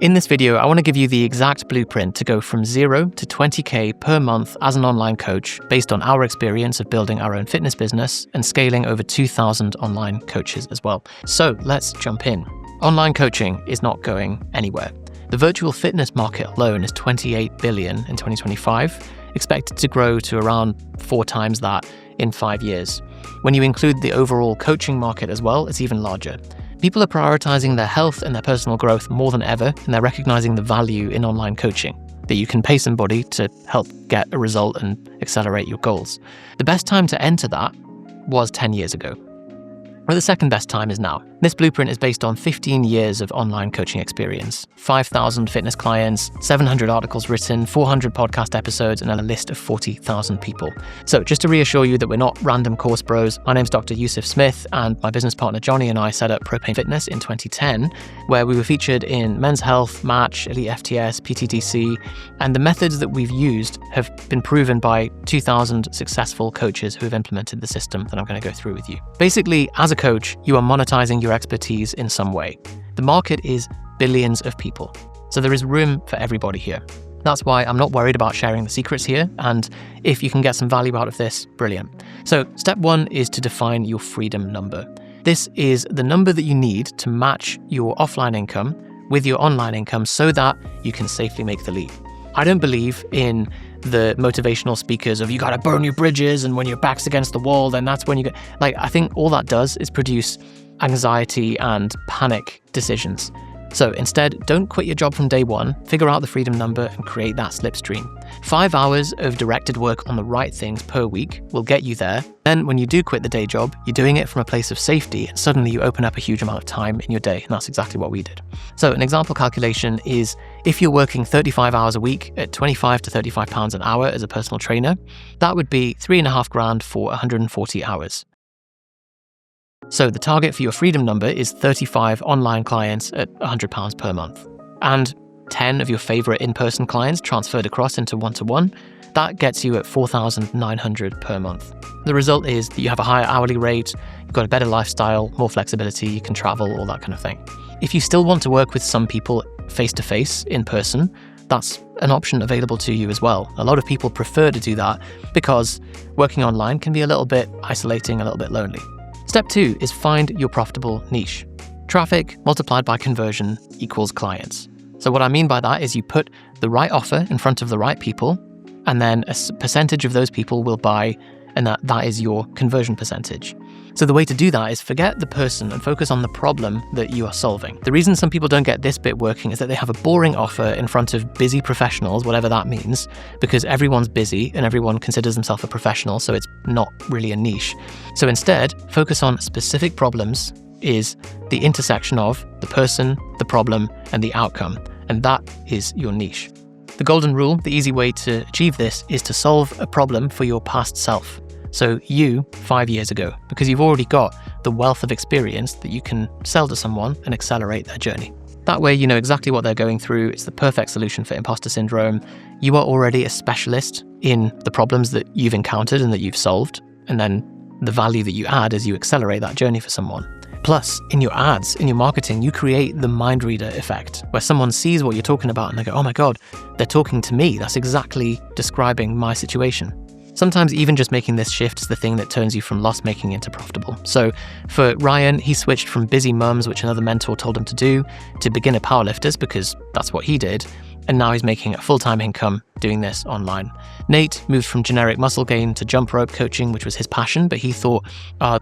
In this video, I want to give you the exact blueprint to go from 0 to 20K per month as an online coach based on our experience of building our own fitness business and scaling over 2,000 online coaches as well. So let's jump in. Online coaching is not going anywhere. The virtual fitness market alone is 28 billion in 2025, expected to grow to around 4 times that in 5 years. When you include the overall coaching market as well, it's even larger. People are prioritizing their health and their personal growth more than ever, and they're recognizing the value in online coaching, that you can pay somebody to help get a result and accelerate your goals. The best time to enter that was 10 years ago. Well, the second best time is now. This blueprint is based on 15 years of online coaching experience, 5,000 fitness clients, 700 articles written, 400 podcast episodes, and a list of 40,000 people. So just to reassure you that we're not random course bros, my name's Dr. Yusuf Smith, and my business partner Johnny and I set up Propane Fitness in 2010, where we were featured in Men's Health, Match, Elite FTS, PTTC, and the methods that we've used have been proven by 2,000 successful coaches who have implemented the system that I'm going to go through with you. Basically, as a coach, you are monetizing your expertise in some way. The market is billions of people, so there is room for everybody here. That's why I'm not worried about sharing the secrets here, and if you can get some value out of this, brilliant. So step 1 is to define your freedom number. This is the number that you need to match your offline income with your online income so that you can safely make the leap. I don't believe in the motivational speakers of you gotta burn your bridges and when your back's against the wall, then that's when you get... I think all that does is produce anxiety and panic decisions. So instead, don't quit your job from day one, figure out the freedom number and create that slipstream. 5 hours of directed work on the right things per week will get you there. Then when you do quit the day job, you're doing it from a place of safety and suddenly you open up a huge amount of time in your day. And that's exactly what we did. So an example calculation is if you're working 35 hours a week at 25 to 35 pounds an hour as a personal trainer, that would be 3.5 grand for 140 hours. So the target for your freedom number is 35 online clients at £100 per month. And 10 of your favorite in-person clients transferred across into one-to-one. That gets you at 4,900 per month. The result is that you have a higher hourly rate, you've got a better lifestyle, more flexibility, you can travel, all that kind of thing. If you still want to work with some people face-to-face in person, that's an option available to you as well. A lot of people prefer to do that because working online can be a little bit isolating, a little bit lonely. Step 2 is find your profitable niche. Traffic multiplied by conversion equals clients. So what I mean by that is you put the right offer in front of the right people, and then a percentage of those people will buy, and that is your conversion percentage. So the way to do that is forget the person and focus on the problem that you are solving. The reason some people don't get this bit working is that they have a boring offer in front of busy professionals, whatever that means, because everyone's busy and everyone considers themselves a professional, so it's not really a niche. So instead, focus on specific problems is the intersection of the person, the problem, and the outcome, and that is your niche. The golden rule, the easy way to achieve this, is to solve a problem for your past self. So you, 5 years ago, because you've already got the wealth of experience that you can sell to someone and accelerate their journey. That way you know exactly what they're going through. It's the perfect solution for imposter syndrome. You are already a specialist in the problems that you've encountered and that you've solved. And then the value that you add as you accelerate that journey for someone. Plus, in your ads, in your marketing, you create the mind reader effect, where someone sees what you're talking about and they go, oh my God, they're talking to me. That's exactly describing my situation. Sometimes even just making this shift is the thing that turns you from loss-making into profitable. So for Ryan, he switched from busy mums, which another mentor told him to do, to beginner powerlifters because that's what he did. And now he's making a full-time income doing this online. Nate moved from generic muscle gain to jump rope coaching, which was his passion, but he thought,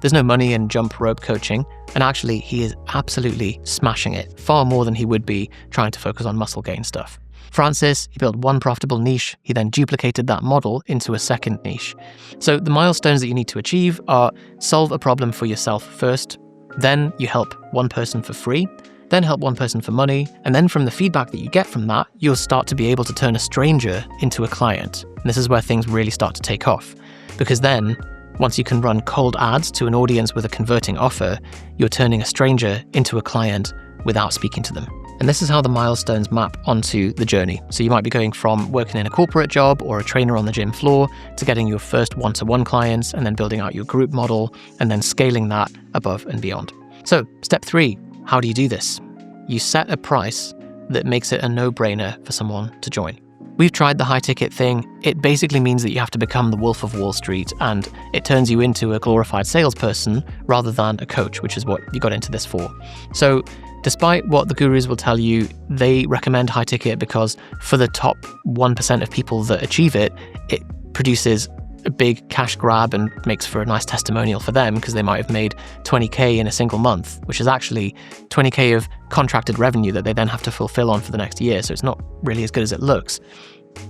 there's no money in jump rope coaching. And actually, he is absolutely smashing it, far more than he would be trying to focus on muscle gain stuff. Francis, he built one profitable niche. He then duplicated that model into a second niche. So the milestones that you need to achieve are solve a problem for yourself first, then you help one person for free, then help one person for money, and then from the feedback that you get from that, you'll start to be able to turn a stranger into a client. And this is where things really start to take off. Because then, once you can run cold ads to an audience with a converting offer, you're turning a stranger into a client without speaking to them. And this is how the milestones map onto the journey. So you might be going from working in a corporate job or a trainer on the gym floor to getting your first one-to-one clients and then building out your group model and then scaling that above and beyond. So step 3, how do you do this? You set a price that makes it a no-brainer for someone to join. We've tried the high ticket thing. It basically means that you have to become the Wolf of Wall Street, and it turns you into a glorified salesperson rather than a coach, which is what you got into this for. So despite what the gurus will tell you, they recommend high ticket because for the top 1% of people that achieve it, it produces a big cash grab and makes for a nice testimonial for them because they might have made 20k in a single month, which is actually 20k of contracted revenue that they then have to fulfill on for the next year. So it's not really as good as it looks.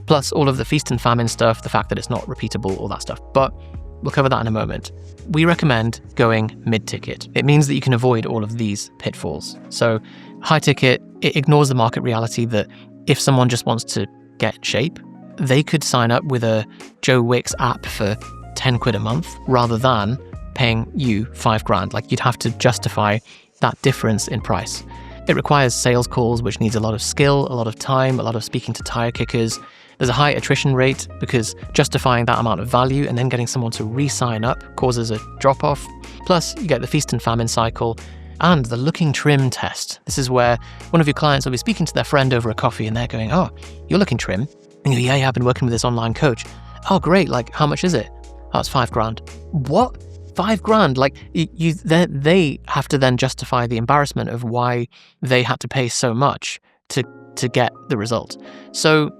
Plus all of the feast and famine stuff, the fact that it's not repeatable, all that stuff. But we'll cover that in a moment. We recommend going mid-ticket. It means that you can avoid all of these pitfalls. So high ticket, it ignores the market reality that if someone just wants to get in shape, they could sign up with a Joe Wicks app for 10 quid a month rather than paying you $5,000. Like, you'd have to justify that difference in price. It requires sales calls, which needs a lot of skill, a lot of time, a lot of speaking to tire kickers. There's a high attrition rate because justifying that amount of value and then getting someone to re-sign up causes a drop-off. Plus, you get the feast and famine cycle and the looking trim test. This is where one of your clients will be speaking to their friend over a coffee and they're going, "Oh, you're looking trim." And you go, "Yeah, I've been working with this online coach." "Oh, great. Like, how much is it?" "Oh, it's $5,000. "What? $5,000? Like, they have to then justify the embarrassment of why they had to pay so much to get the result. So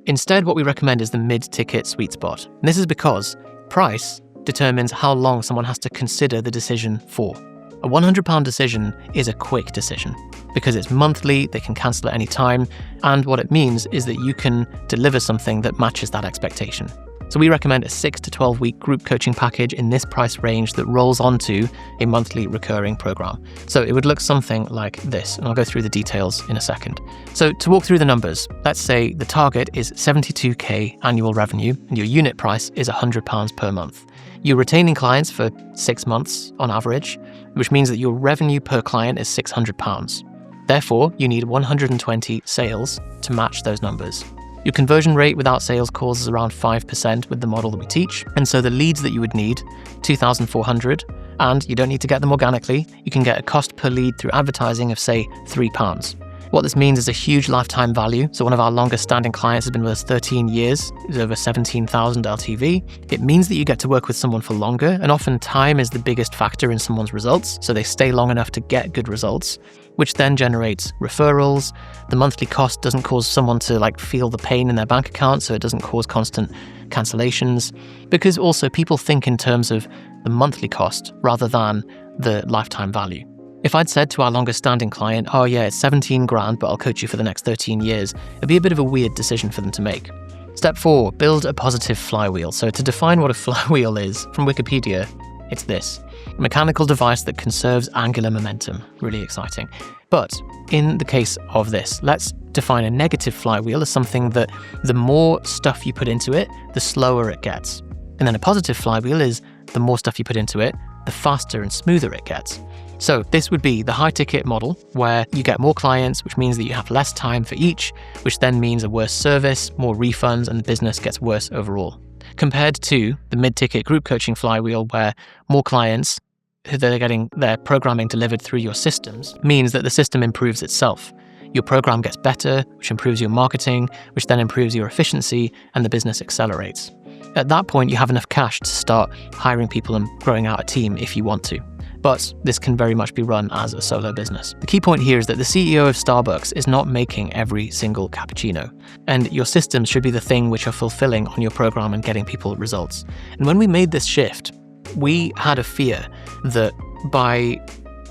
instead, what we recommend is the mid-ticket sweet spot. And this is because price determines how long someone has to consider the decision for. A £100 decision is a quick decision because it's monthly, they can cancel at any time, and what it means is that you can deliver something that matches that expectation. So we recommend a 6 to 12 week group coaching package in this price range that rolls onto a monthly recurring program. So it would look something like this, and I'll go through the details in a second. So to walk through the numbers, let's say the target is 72k annual revenue and your unit price is £100 per month. You're retaining clients for 6 months on average, which means that your revenue per client is £600. Therefore, you need 120 sales to match those numbers. Your conversion rate without sales calls is around 5% with the model that we teach, and so the leads that you would need, 2,400, and you don't need to get them organically, you can get a cost per lead through advertising of, say, £3. What this means is a huge lifetime value. So one of our longest standing clients has been with us 13 years, is over 17,000 LTV. It means that you get to work with someone for longer, and often time is the biggest factor in someone's results, so they stay long enough to get good results, which then generates referrals. The monthly cost doesn't cause someone to feel the pain in their bank account, so it doesn't cause constant cancellations, because also people think in terms of the monthly cost rather than the lifetime value. If I'd said to our longest standing client, "Oh yeah, it's 17 grand, but I'll coach you for the next 13 years, it'd be a bit of a weird decision for them to make. Step 4, build a positive flywheel. So to define what a flywheel is, from Wikipedia, it's this: a mechanical device that conserves angular momentum. Really exciting. But in the case of this, let's define a negative flywheel as something that the more stuff you put into it, the slower it gets. And then a positive flywheel is the more stuff you put into it, the faster and smoother it gets. So this would be the high ticket model where you get more clients, which means that you have less time for each, which then means a worse service, more refunds, and the business gets worse overall. Compared to the mid-ticket group coaching flywheel where more clients, they're getting their programming delivered through your systems, means that the system improves itself. Your program gets better, which improves your marketing, which then improves your efficiency, and the business accelerates. At that point, you have enough cash to start hiring people and growing out a team if you want to. But this can very much be run as a solo business. The key point here is that the CEO of Starbucks is not making every single cappuccino, and your systems should be the thing which are fulfilling on your program and getting people results. And when we made this shift, we had a fear that by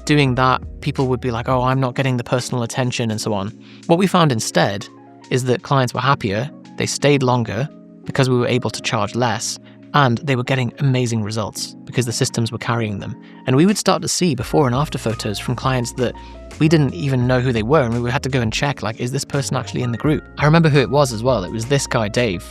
doing that, people would be like, "Oh, I'm not getting the personal attention," and so on. What we found instead is that clients were happier, they stayed longer because we were able to charge less, and they were getting amazing results because the systems were carrying them. And we would start to see before and after photos from clients that we didn't even know who they were, and we had to go and check, is this person actually in the group? I remember who it was as well. It was this guy, Dave,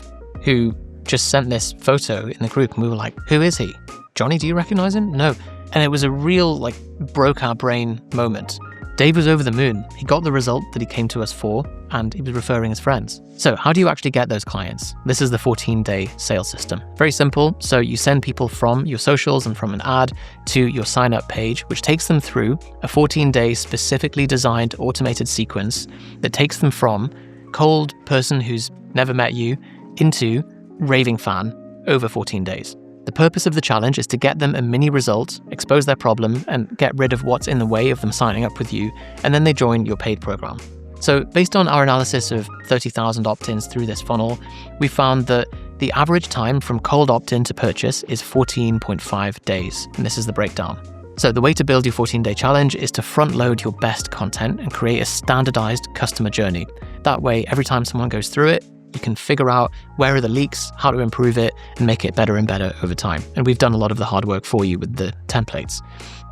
who just sent this photo in the group, and we were like, "Who is he? Johnny, do you recognize him?" "No." And it was a real, broke our brain moment Dave was over the moon. He got the result that he came to us for, and he was referring his friends. So how do you actually get those clients? This is the 14-day sales system. Very simple. So you send people from your socials and from an ad to your sign-up page, which takes them through a 14-day specifically designed automated sequence that takes them from cold person who's never met you into raving fan over 14 days. The purpose of the challenge is to get them a mini result, expose their problem, and get rid of what's in the way of them signing up with you, and then they join your paid program. So based on our analysis of 30,000 opt-ins through this funnel, we found that the average time from cold opt-in to purchase is 14.5 days, and this is the breakdown. So the way to build your 14-day challenge is to front-load your best content and create a standardized customer journey. That way, every time someone goes through it, you can figure out where are the leaks, how to improve it, and make it better and better over time. And we've done a lot of the hard work for you with the templates.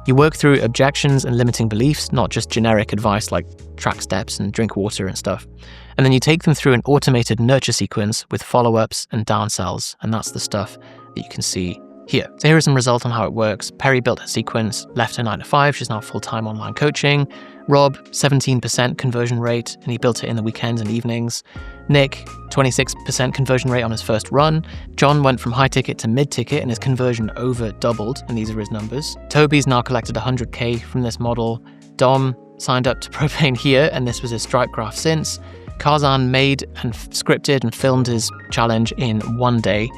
You work through objections and limiting beliefs, not just generic advice like track steps and drink water and stuff. And then you take them through an automated nurture sequence with follow-ups and downsells, and that's the stuff that you can see here. So here are some results on how it works. Perry built her sequence, left her 9 to 5. She's now full-time online coaching. Rob, 17% conversion rate, and he built it in the weekends and evenings. Nick, 26% conversion rate on his first run. John went from high ticket to mid ticket and his conversion over doubled, and these are his numbers. Toby's now collected 100K from this model. Dom signed up to Propane here, and this was his Stripe graph since. Karzan made and scripted and filmed his challenge in 1 day.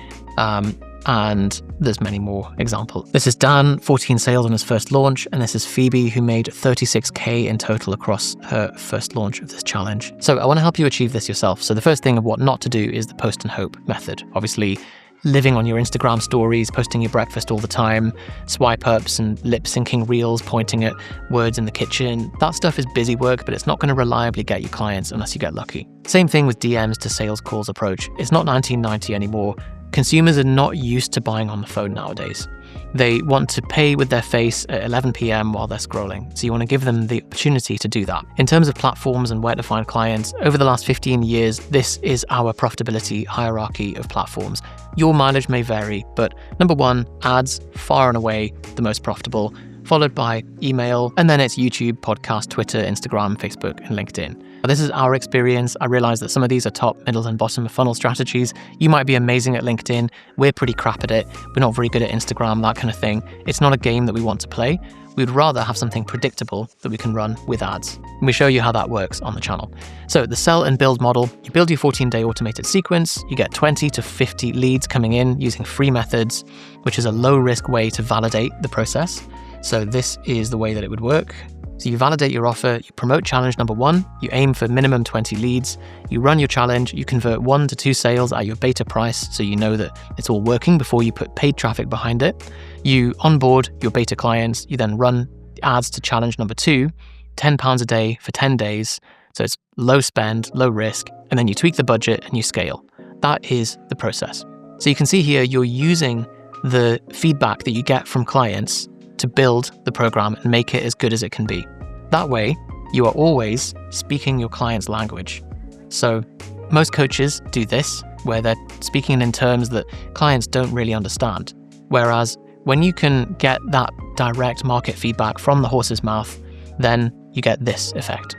And there's many more examples. This is Dan, 14 sales on his first launch, and this is Phoebe, who made 36K in total across her first launch of this challenge. So I want to help you achieve this yourself. So the first thing of what not to do is the post and hope method. Obviously, living on your Instagram stories, posting your breakfast all the time, swipe ups and lip syncing reels, pointing at words in the kitchen. That stuff is busy work, but it's not going to reliably get you clients unless you get lucky. Same thing with DMs to sales calls approach. It's not 1990 anymore. Consumers are not used to buying on the phone nowadays. They want to pay with their face at 11 p.m. while they're scrolling. So you want to give them the opportunity to do that. In terms of platforms and where to find clients, over the last 15 years, this is our profitability hierarchy of platforms. Your mileage may vary, but number 1, ads, far and away the most profitable, followed by email, and then it's YouTube, podcast, Twitter, Instagram, Facebook, and LinkedIn. Now, this is our experience. I realize that some of these are top, middle, and bottom of funnel strategies. You might be amazing at LinkedIn. We're pretty crap at it. We're not very good at Instagram, that kind of thing. It's not a game that we want to play. We'd rather have something predictable that we can run with ads. And we show you how that works on the channel. So the sell and build model, you build your 14-day automated sequence, you get 20 to 50 leads coming in using free methods, which is a low-risk way to validate the process. So this is the way that it would work. So you validate your offer, you promote challenge number 1, you aim for minimum 20 leads, you run your challenge, you convert 1 to 2 sales at your beta price so you know that it's all working before you put paid traffic behind it. You onboard your beta clients, you then run ads to challenge number 2, £10 a day for 10 days. So it's low spend, low risk, and then you tweak the budget and you scale. That is the process. So you can see here you're using the feedback that you get from clients to build the program and make it as good as it can be. That way, you are always speaking your client's language. So most coaches do this, where they're speaking in terms that clients don't really understand. Whereas when you can get that direct market feedback from the horse's mouth, then you get this effect.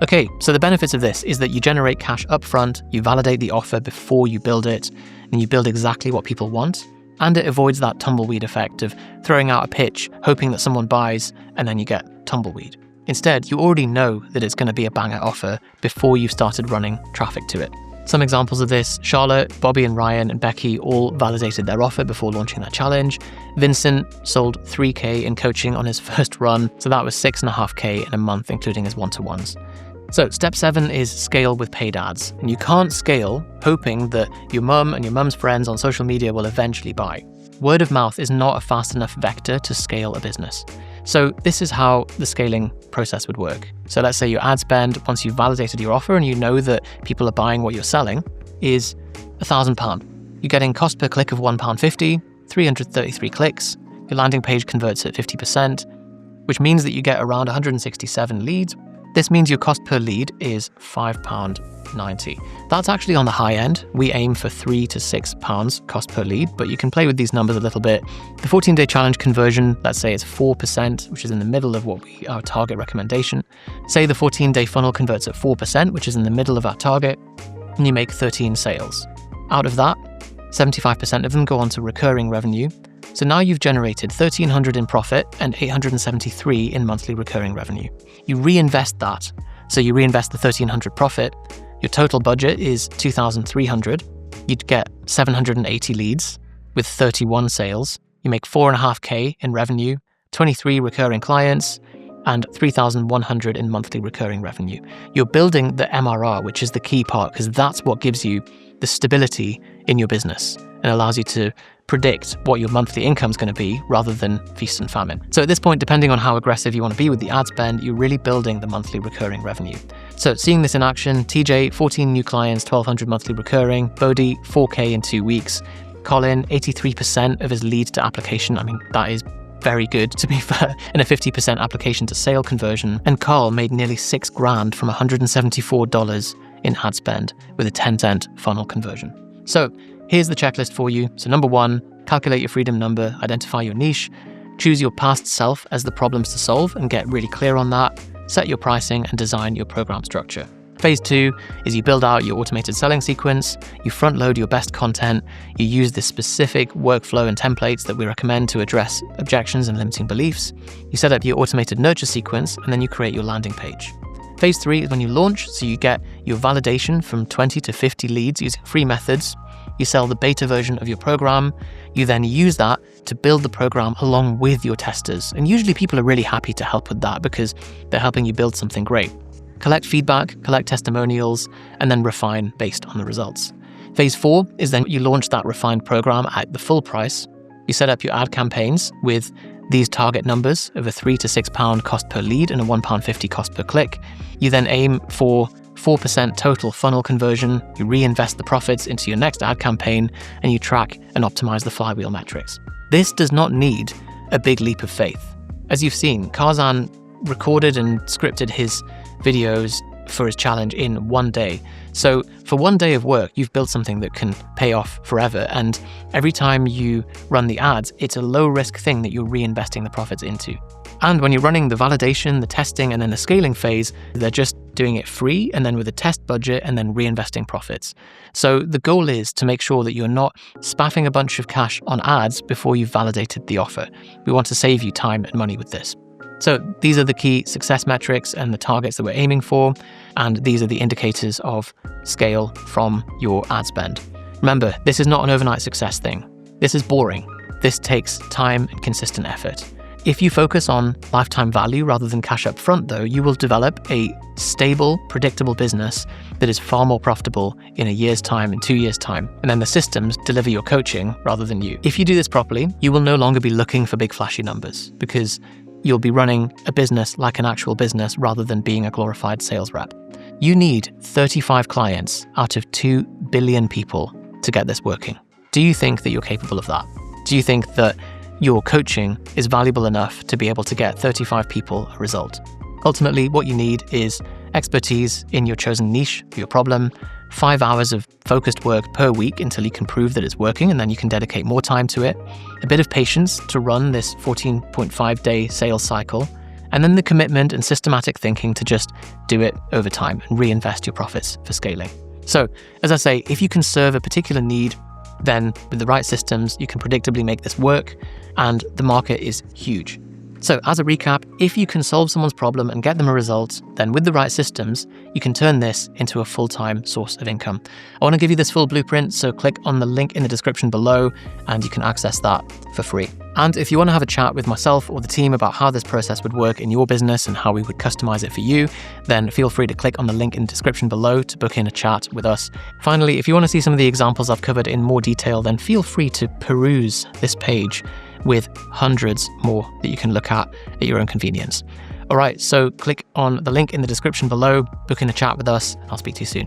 Okay, so the benefits of this is that you generate cash upfront, you validate the offer before you build it, and you build exactly what people want. And it avoids that tumbleweed effect of throwing out a pitch, hoping that someone buys, and then you get tumbleweed. Instead, you already know that it's going to be a banger offer before you've started running traffic to it. Some examples of this: Charlotte, Bobby and Ryan and Becky all validated their offer before launching their challenge. Vincent sold 3K in coaching on his first run, so that was 6.5K in a month, including his one-to-ones. So step 7 is scale with paid ads. And you can't scale hoping that your mum and your mum's friends on social media will eventually buy. Word of mouth is not a fast enough vector to scale a business. So this is how the scaling process would work. So let's say your ad spend, once you've validated your offer and you know that people are buying what you're selling, is £1,000. You're getting cost per click of £1.50, 333 clicks. Your landing page converts at 50%, which means that you get around 167 leads, This means your cost per lead is £5.90. That's actually on the high end. We aim for £3 to £6 cost per lead, but you can play with these numbers a little bit. The 14-day challenge conversion, let's say it's 4%, which is in the middle of our target recommendation. Say the 14-day funnel converts at 4%, which is in the middle of our target, and you make 13 sales. Out of that, 75% of them go on to recurring revenue. So now you've generated $1,300 in profit and $873 in monthly recurring revenue. You reinvest that. So you reinvest the $1,300 profit. Your total budget is $2,300. You'd get 780 leads with 31 sales. You make $4.5K in revenue, 23 recurring clients, and $3,100 in monthly recurring revenue. You're building the MRR, which is the key part, because that's what gives you the stability in your business and allows you to predict what your monthly income is going to be rather than feast and famine. So at this point, depending on how aggressive you want to be with the ad spend, you're really building the monthly recurring revenue. So seeing this in action, TJ, 14 new clients, 1,200 monthly recurring, Bodhi, 4K in 2 weeks, Colin, 83% of his lead to application. I mean, that is very good, to be fair, and a 50% application to sale conversion. And Carl made nearly $6,000 from $174 in ad spend with a 10-cent funnel conversion. So here's the checklist for you. So number 1, calculate your freedom number, identify your niche, choose your past self as the problems to solve and get really clear on that, set your pricing and design your program structure. Phase 2 is you build out your automated selling sequence, you front load your best content, you use the specific workflow and templates that we recommend to address objections and limiting beliefs, you set up your automated nurture sequence, and then you create your landing page. Phase 3 is when you launch, so you get your validation from 20 to 50 leads using free methods. You sell the beta version of your program. You then use that to build the program along with your testers. And usually people are really happy to help with that because they're helping you build something great. Collect feedback, collect testimonials, and then refine based on the results. Phase 4 is then you launch that refined program at the full price. You set up your ad campaigns with these target numbers of a £3 to £6 cost per lead and a £1.50 cost per click. You then aim for 4% total funnel conversion, you reinvest the profits into your next ad campaign, and you track and optimize the flywheel metrics. This does not need a big leap of faith. As you've seen, Karzan recorded and scripted his videos for his challenge in 1 day. So for 1 day of work, you've built something that can pay off forever. And every time you run the ads, it's a low risk thing that you're reinvesting the profits into. And when you're running the validation, the testing, and then the scaling phase, they're just doing it free and then with a test budget and then reinvesting profits. So the goal is to make sure that you're not spaffing a bunch of cash on ads before you've validated the offer. We want to save you time and money with this. So these are the key success metrics and the targets that we're aiming for, and these are the indicators of scale from your ad spend. Remember, this is not an overnight success thing. This is boring. This takes time and consistent effort. If you focus on lifetime value rather than cash up front, though, you will develop a stable, predictable business that is far more profitable in a year's time, in 2 years' time. And then the systems deliver your coaching rather than you. If you do this properly, you will no longer be looking for big flashy numbers because you'll be running a business like an actual business rather than being a glorified sales rep. You need 35 clients out of 2 billion people to get this working. Do you think that you're capable of that? Do you think that your coaching is valuable enough to be able to get 35 people a result? Ultimately, what you need is expertise in your chosen niche for your problem, 5 hours of focused work per week until you can prove that it's working, and then you can dedicate more time to it, a bit of patience to run this 14.5-day sales cycle, and then the commitment and systematic thinking to just do it over time and reinvest your profits for scaling. So, as I say, if you can serve a particular need, then with the right systems, you can predictably make this work, and the market is huge. So as a recap, if you can solve someone's problem and get them a result, then with the right systems, you can turn this into a full-time source of income. I want to give you this full blueprint, so click on the link in the description below and you can access that for free. And if you want to have a chat with myself or the team about how this process would work in your business and how we would customize it for you, then feel free to click on the link in the description below to book in a chat with us. Finally, if you want to see some of the examples I've covered in more detail, then feel free to peruse this page with hundreds more that you can look at your own convenience. All right, so click on the link in the description below, book in a chat with us, and I'll speak to you soon.